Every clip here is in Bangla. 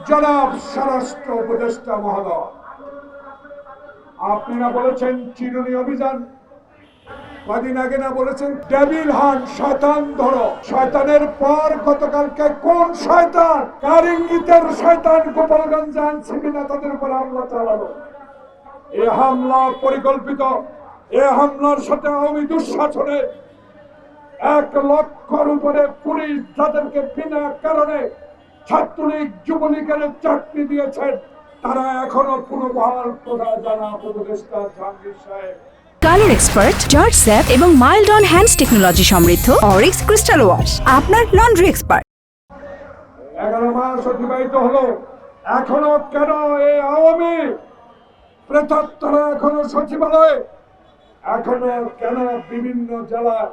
জনাব স্বরাষ্ট্র উপদেষ্টা মহোদয়, আপনারা বলেছেন চিরুনি অভিযান, কদিন আগে না বলেছেন ডেভিল হান, শয়তান ধরো। শয়তানের পর গতকালকে কোন শয়তান, কার ইঙ্গিতের শয়তান গোপালগঞ্জ আইনজীবী নেতাদের উপর হামলা চালালো? এ হামলা পরিকল্পিত। এ হামলার সাথে আওয়ামী দুঃশাসনে 1,00,000-র উপরে পুলিশ যাদেরকে বিনা কারণে ছাত্রলীগ যুবলীগের চাকরি দিয়েছেন, তারা এখনো পুনর্বহাল কোথায় জনাব উপদেষ্টা জাহাঙ্গীর সাহেব। কালার এক্সপার্ট, জর্জ স্যাপ এবং মাইল্ড অন হ্যান্ডস টেকনোলজি সমৃদ্ধ অরিক্স ক্রিস্টাল ওয়াশ আপনার লন্ড্রি এক্সপার্ট। 11 মাস অতিবাহিত হলো, এখনো কেন এই আওয়ামী প্রেতাত্মারা এখনো সচিবালয়ে, এখনো কেন বিভিন্ন জেলায়,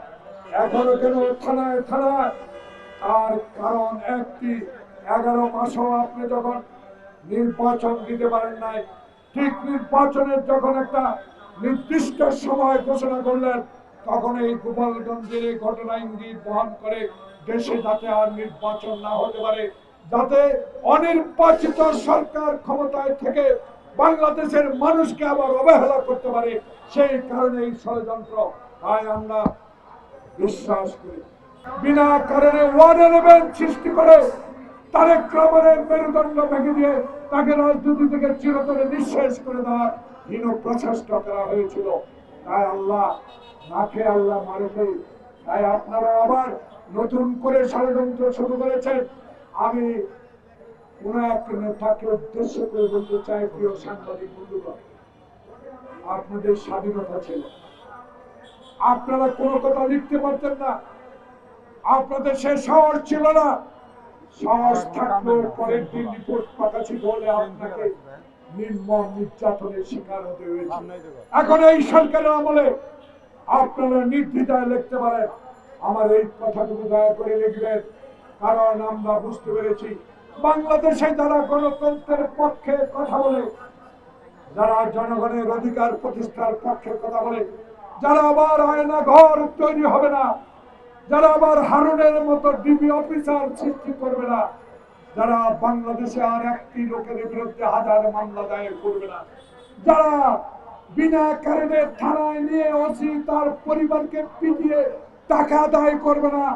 এখনো কেন থানায় থানায়? আর কারণ একটি, 11 মাসও আপনি যখন নির্বাচন দিতে পারেন নাই, ঠিক নির্বাচনের যখন একটা নির্দিষ্ট সময় ঘোষণা করলেন, তখন এই গোপালগঞ্জের এই ঘটনা ইঙ্গিত বহন করে দেশে যাতে আর নির্বাচন না হতে পারে, যাতে অনির্বাচিত সরকার ক্ষমতায় থেকে বাংলাদেশের মানুষকে আবার অবহেলা করতে পারে, সেই কারণে এই ষড়যন্ত্র। তাই আমরা বিশ্বাস করি বিনা কারণে ওয়ান এলিমেন্ট সৃষ্টি করে তারেক রহমানের মেরুদণ্ড ভেঙে দিয়ে তাকে রাজনীতি থেকে চিরতরে নিঃশেষ করে দেওয়ার হীন প্রচেষ্টা করা হয়েছিল। তাই আল্লাহ নাকে আল্লাহ মারুকে। তাই আপনারা আবার নতুন করে ষড়যন্ত্র শুরু করেছেন। আমি কোন এক নেতাকে উদ্দেশ্য করে বলতে চাই, প্রিয় সাংবাদিক বন্ধুগণ, আপনাদের স্বাধীনতা ছিল, আপনারা কোনো কথা লিখতে পারতেন না, আপনাদের সে সাহস ছিল না। সাহস থাকলেও পরের দিন রিপোর্ট প্রকাশিত হলে আপনাকে নির্মম নির্যাতনের শিকার হতে হয়েছে। এখন এই সরকারের আমলে আপনারা নির্দ্বিধায় লিখতে পারেন। আমার এই কথাটুকু দয়া করে লিখবেন, কারণ আমরা বুঝতে পেরেছি বাংলাদেশে যারা গণতন্ত্রের পক্ষে কথা বলে, যারা জনগণের অধিকার প্রতিষ্ঠার পক্ষে কথা বলে, যারা আবার আয়না ঘর তৈরি হবে না, যারা আবার হারুনের মতো ডিবি অফিসার সৃষ্টি করবে না, যারা বাংলাদেশে আর একটি লোকের বিরুদ্ধে হাজার মামলা দায়ের করবে না, যারা বিনা কারণে থানায় নিয়ে ওসি তার পরিবারকে পিটিয়ে টাকা আদায় করবে না,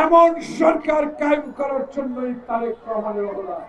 এমন সরকার কায়েম করার জন্যই তারেক রহমানের অবদান।